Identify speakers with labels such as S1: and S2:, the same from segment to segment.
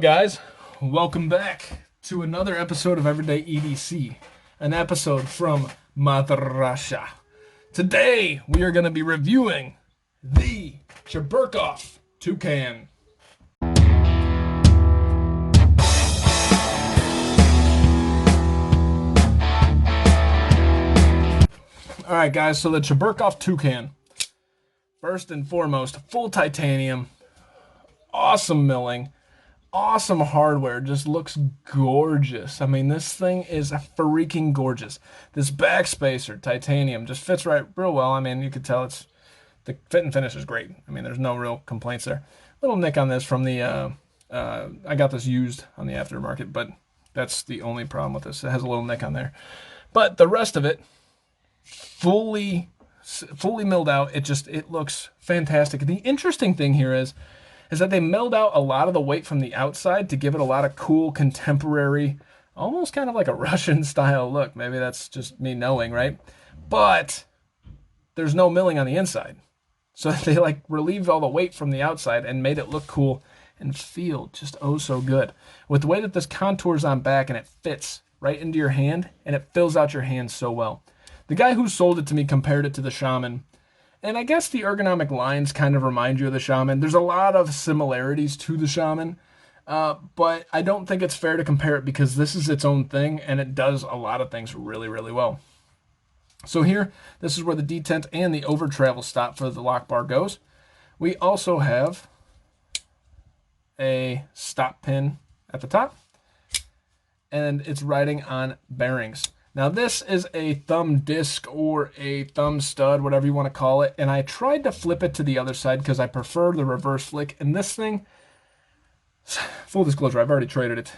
S1: guys? Welcome back to another episode of Everyday EDC, an episode from Multirow. Today, we are going to be reviewing the Cherburkov Toucan. Alright guys, so the Cherburkov Toucan. First and foremost, full titanium, awesome milling, awesome hardware, just looks gorgeous. I mean, this thing is freaking gorgeous. This backspacer, titanium, just fits right real well. I mean, you could tell it's, the fit and finish is great. I mean, there's no real complaints there. Little nick on this from the, I got this used on the aftermarket, but that's the only problem with this. It has a little nick on there. But the rest of it, fully milled out. It looks fantastic. The interesting thing here is that they milled out a lot of the weight from the outside to give it a lot of cool, contemporary, almost kind of like a Russian style look. Maybe that's just me knowing, right? But there's no milling on the inside. So they like relieved all the weight from the outside and made it look cool and feel just oh so good. With the way that this contours on back and it fits right into your hand and it fills out your hand so well. The guy who sold it to me compared it to the Shaman. And I guess the ergonomic lines kind of remind you of the Shaman. There's a lot of similarities to the Shaman, but I don't think it's fair to compare it because this is its own thing, and it does a lot of things really, really well. So here, this is where the detent and the over travel stop for the lock bar goes. We also have a stop pin at the top, and it's riding on bearings. Now this is a thumb disc or a thumb stud, whatever you want to call it, and I tried to flip it to the other side because I prefer the reverse flick, and this thing, full disclosure, I've already traded it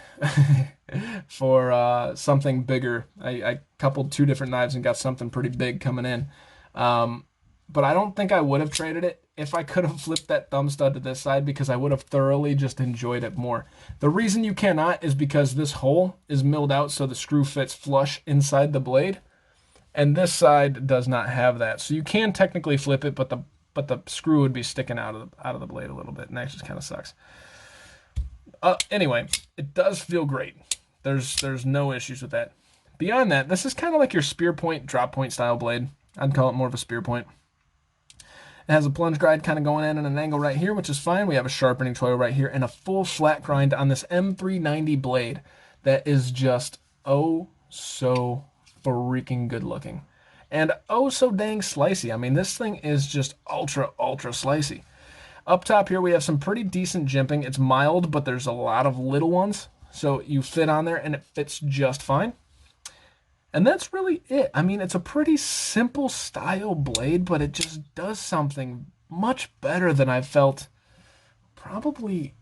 S1: for something bigger. I coupled two different knives and got something pretty big coming in, but I don't think I would have traded it if I could have flipped that thumb stud to this side because I would have thoroughly just enjoyed it more. The reason you cannot is because this hole is milled out so the screw fits flush inside the blade, and this side does not have that. So you can technically flip it, but the screw would be sticking out of the blade a little bit, and that just kind of sucks. Anyway, it does feel great. There's no issues with that. Beyond that, this is kind of like your spear point, drop point style blade. I'd call it more of a spear point. It has a plunge guide kind of going in at an angle right here, which is fine. We have a sharpening tool right here and a full flat grind on this M390 blade that is just oh so freaking good looking. And oh so dang slicey. I mean, this thing is just ultra slicey. Up top here, we have some pretty decent jimping. It's mild, but there's a lot of little ones. So you fit on there and it fits just fine. And that's really it. I mean, it's a pretty simple style blade, but it just does something much better than I've felt probably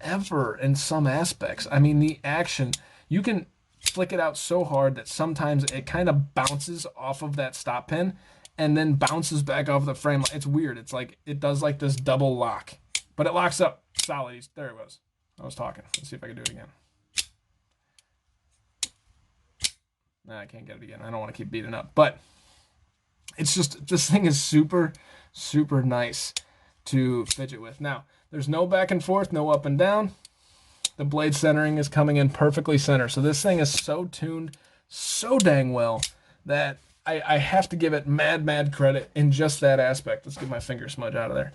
S1: ever in some aspects. I mean, the action, you can flick it out so hard that sometimes it kind of bounces off of that stop pin and then bounces back off the frame. It's weird. It's like it does like this double lock, but it locks up solid. There it was. I was talking. Let's see if I can do it again. Nah, I can't get it again. I don't want to keep beating up. But it's just, this thing is super nice to fidget with. Now, there's no back and forth, no up and down. The blade centering is coming in perfectly center. So this thing is so tuned so dang well that I have to give it mad credit in just that aspect. Let's get my finger smudge out of there.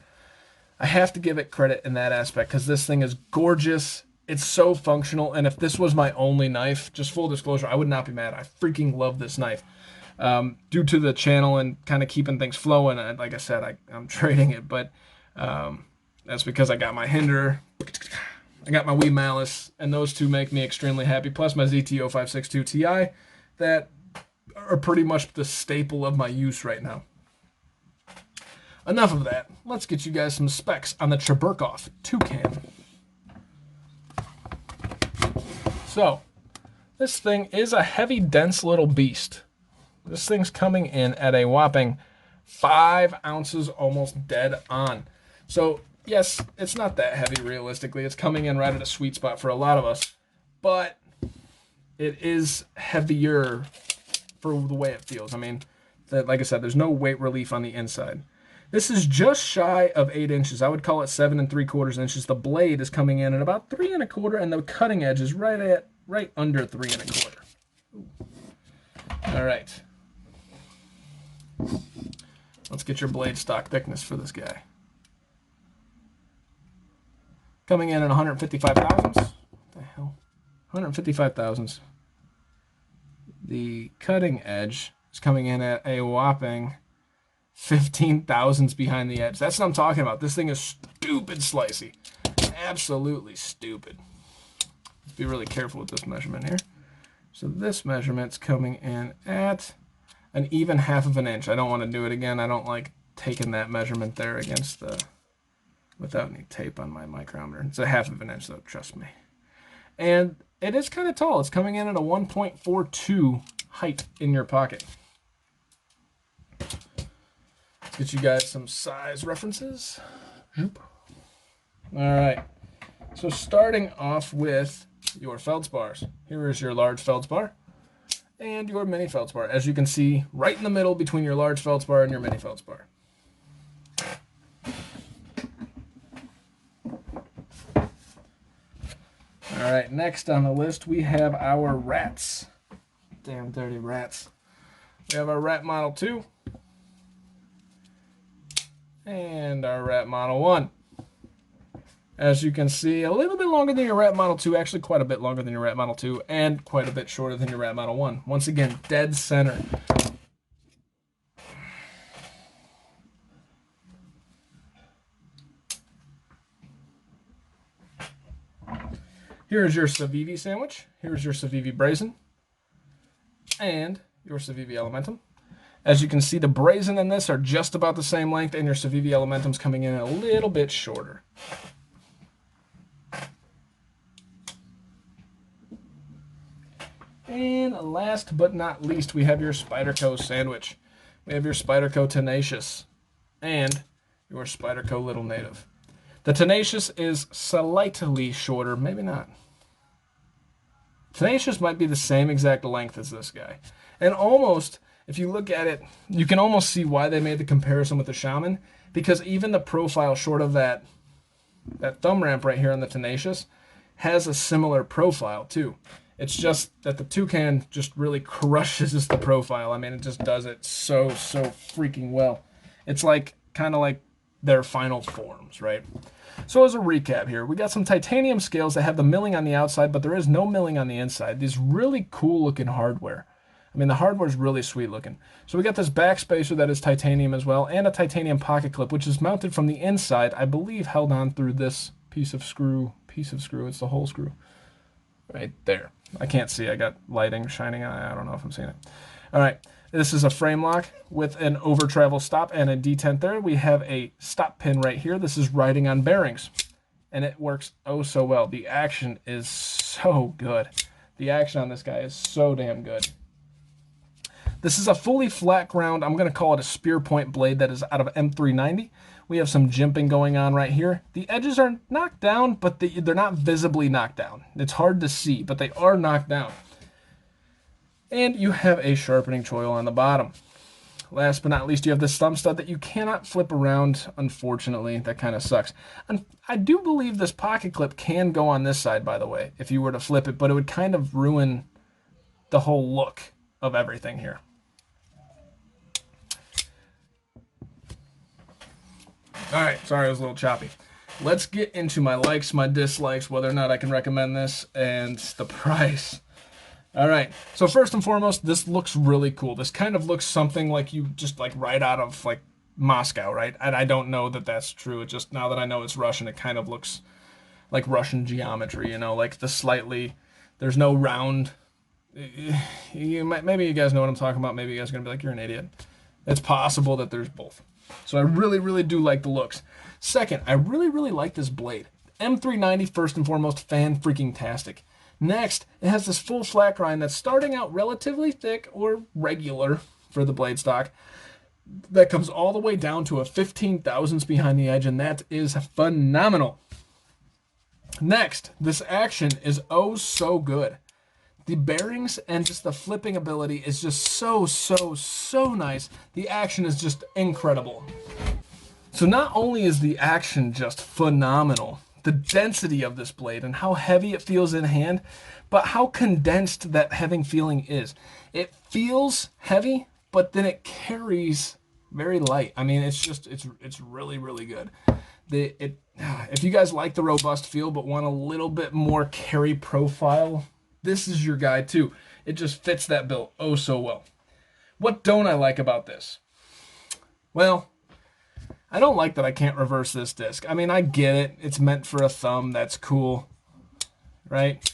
S1: I have to give it credit in that aspect because this thing is gorgeous. It's so functional, and if this was my only knife, just full disclosure, I would not be mad. I freaking love this knife. Due to the channel and kind of keeping things flowing, like I said, I'm trading it, but that's because I got my Hinder, I got my Wee Malice, and those two make me extremely happy, plus my ZTO 562 Ti that are pretty much the staple of my use right now. Enough of that. Let's get you guys some specs on the Cherburkov Toucan. So, this thing is a heavy, dense little beast. This thing's coming in at a whopping 5 ounces, almost dead on. So, yes, it's not that heavy realistically. It's coming in right at a sweet spot for a lot of us. But it is heavier for the way it feels. I mean, like I said, there's no weight relief on the inside. This is just shy of 8 inches. I would call it 7 3/4 inches. The blade is coming in at about 3 1/4, and the cutting edge is right under 3 1/4. All right. Let's get your blade stock thickness for this guy. Coming in at 155 thousandths. What the hell? 155 thousandths. The cutting edge is coming in at a whopping 15 thousandths behind the edge. That's what I'm talking about. This thing is stupid slicey. Absolutely stupid. Let's be really careful with this measurement here. So this measurement's coming in at an even 1/2 inch. I don't want to do it again. I don't like taking that measurement there against the, without any tape on my micrometer. It's a 1/2 inch though, trust me. And it is kind of tall. It's coming in at a 1.42 height in your pocket. Let's get you guys some size references. All right. So starting off with your feldspars. Here is your large feldspar and your mini feldspar. As you can see, right in the middle between your large feldspar and your mini feldspar. All right, next on the list, we have our rats. Damn dirty rats. We have our rat model 2 and our rat model 1. As you can see, a little bit longer than your rat model 2, actually quite a bit longer than your rat model 2, and quite a bit shorter than your rat model 1. Once again, dead center. Here is your Civivi sandwich. Here's your Civivi Brazen. And your Civivi Elementum. As you can see, the Brazen and this are just about the same length, and your Civivi Elementum's coming in a little bit shorter. And last but not least, we have your Spyderco sandwich. We have your Spyderco Tenacious and your Spyderco Little Native. The Tenacious is slightly shorter, maybe not. Tenacious might be the same exact length as this guy. And almost, if you look at it, you can almost see why they made the comparison with the Shaman, because even the profile short of that thumb ramp right here on the Tenacious has a similar profile too. It's just that the Toucan just really crushes the profile. I mean, it just does it so freaking well. It's like kind of like their final forms, right? So as a recap here, we got some titanium scales that have the milling on the outside, but there is no milling on the inside. These really cool looking hardware. I mean, the hardware is really sweet looking. So we got this back spacer that is titanium as well, and a titanium pocket clip, which is mounted from the inside, I believe held on through this piece of screw, it's the whole screw right there. I can't see, I got lighting shining on it. I don't know if I'm seeing it. All right, this is a frame lock with an over travel stop and a detent there. We have a stop pin right here. This is riding on bearings, and it works oh so well. The action is so good. The action on this guy is so damn good. This is a fully flat ground, I'm going to call it a spear point blade that is out of M390. We have some jimping going on right here. The edges are knocked down, but they're not visibly knocked down. It's hard to see, but they are knocked down. And you have a sharpening choil on the bottom. Last but not least, you have this thumb stud that you cannot flip around, unfortunately. That kind of sucks. And I do believe this pocket clip can go on this side, by the way, if you were to flip it, but it would kind of ruin the whole look of everything here. All right, sorry, I was a little choppy. Let's get into my likes, my dislikes, whether or not I can recommend this, and the price. All right, so first and foremost, this looks really cool. This kind of looks something like you just like right out of like Moscow, right? And I don't know that that's true. It just, now that I know it's Russian, it kind of looks like Russian geometry, you know, like the slightly, there's no round. Maybe you guys know what I'm talking about. Maybe you guys are gonna be like, you're an idiot. It's possible that there's both. So I really do like the looks. Second, I really like this blade. M390, first and foremost, fan-freaking-tastic. Next, it has this full flat grind that's starting out relatively thick or regular for the blade stock. That comes all the way down to a 15 thousandths behind the edge, and that is phenomenal. Next, this action is oh so good. The bearings and just the flipping ability is just so nice. The action is just incredible. So not only is the action just phenomenal, the density of this blade and how heavy it feels in hand, but how condensed that heavy feeling is. It feels heavy, but then it carries very light. I mean, it's really, really good. If you guys like the robust feel but want a little bit more carry profile, this is your guy too. It just fits that bill oh so well. What don't I like about this? Well, I don't like that I can't reverse this disc. I mean, I get it. It's meant for a thumb. That's cool, right?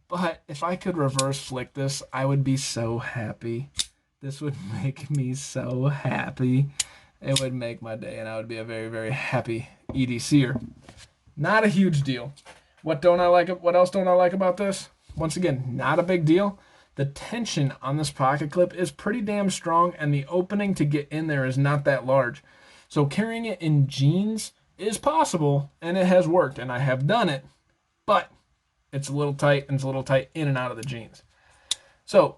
S1: But if I could reverse flick this, I would be so happy. This would make me so happy. It would make my day, and I would be a very, very happy EDCer. Not a huge deal. What don't I like? What else don't I like about this? Once again, not a big deal. The tension on this pocket clip is pretty damn strong, and the opening to get in there is not that large. So carrying it in jeans is possible, and it has worked, and I have done it, but it's a little tight, and it's a little tight in and out of the jeans. So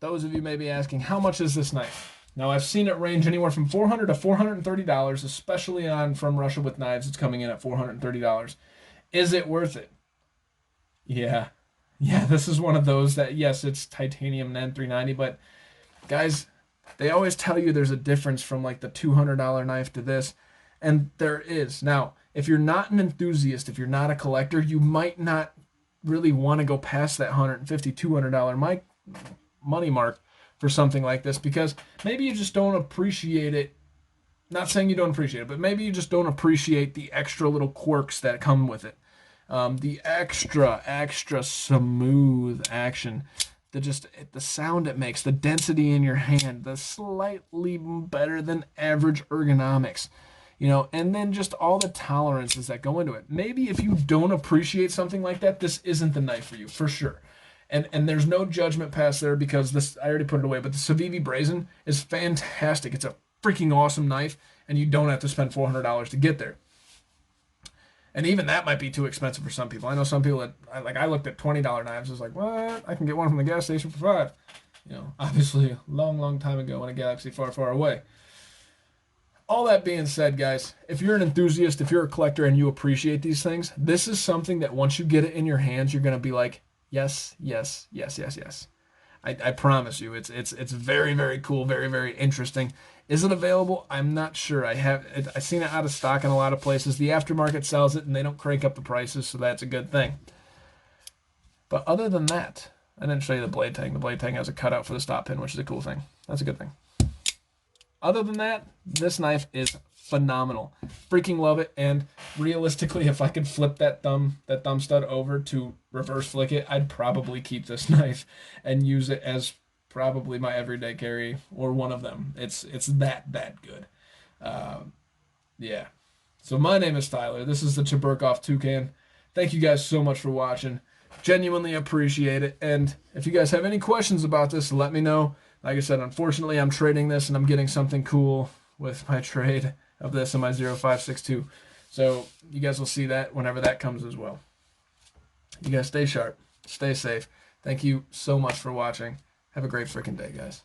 S1: those of you may be asking, how much is this knife? Now, I've seen it range anywhere from $400 to $430, especially on From Russia with Knives. It's coming in at $430. Is it worth it? Yeah. Yeah, this is one of those that, yes, it's titanium N390, but guys, they always tell you there's a difference from like the $200 knife to this, and there is. Now, if you're not an enthusiast, if you're not a collector, you might not really want to go past that $150, $200 money mark for something like this, because maybe you just don't appreciate it. Not saying you don't appreciate it, but maybe you just don't appreciate the extra little quirks that come with it. The extra smooth action, the sound it makes, the density in your hand, the slightly better than average ergonomics, and then just all the tolerances that go into it. Maybe if you don't appreciate something like that, this isn't the knife for you, for sure. And there's no judgment pass there, because this, I already put it away, but the Civivi Brazen is fantastic. It's a freaking awesome knife, and you don't have to spend $400 to get there. And even that might be too expensive for some people. I know some people that, I looked at $20 knives. I was like, what? I can get one from the gas station for $5. Obviously a long, long time ago in a galaxy far, far away. All that being said, guys, if you're an enthusiast, if you're a collector and you appreciate these things, this is something that once you get it in your hands, you're going to be like, yes, yes, yes, yes, yes. I promise you, it's very, very cool, very, very interesting. Is it available? I'm not sure. I've seen it out of stock in a lot of places. The aftermarket sells it, and they don't crank up the prices, so that's a good thing. But other than that, I didn't show you the blade tang. The blade tang has a cutout for the stop pin, which is a cool thing. That's a good thing. Other than that, this knife is phenomenal. Freaking love it. And realistically, if I could flip that thumb stud over to reverse flick it, I'd probably keep this knife and use it as probably my everyday carry, or one of them. It's that good. Yeah. So my name is Tyler. This is the Cherburkov Toucan. Thank you guys so much for watching. Genuinely appreciate it. And if you guys have any questions about this, let me know. Like I said, unfortunately, I'm trading this, and I'm getting something cool with my trade of this and my 0562. So you guys will see that whenever that comes as well. You guys stay sharp. Stay safe. Thank you so much for watching. Have a great freaking day, guys.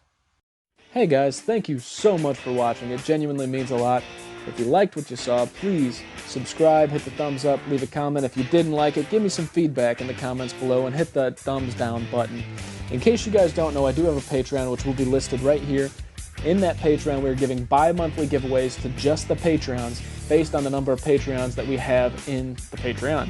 S2: Hey guys, thank you so much for watching. It genuinely means a lot. If you liked what you saw, please subscribe, hit the thumbs up, leave a comment. If you didn't like it, give me some feedback in the comments below, and hit the thumbs down button. In case you guys don't know, I do have a Patreon, which will be listed right here. In that Patreon, we're giving bi-monthly giveaways to just the Patreons based on the number of Patreons that we have in the Patreon.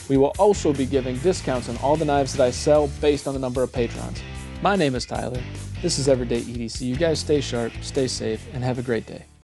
S2: We will also be giving discounts on all the knives that I sell based on the number of patrons. My name is Tyler. This is Everyday EDC. You guys stay sharp, stay safe, and have a great day.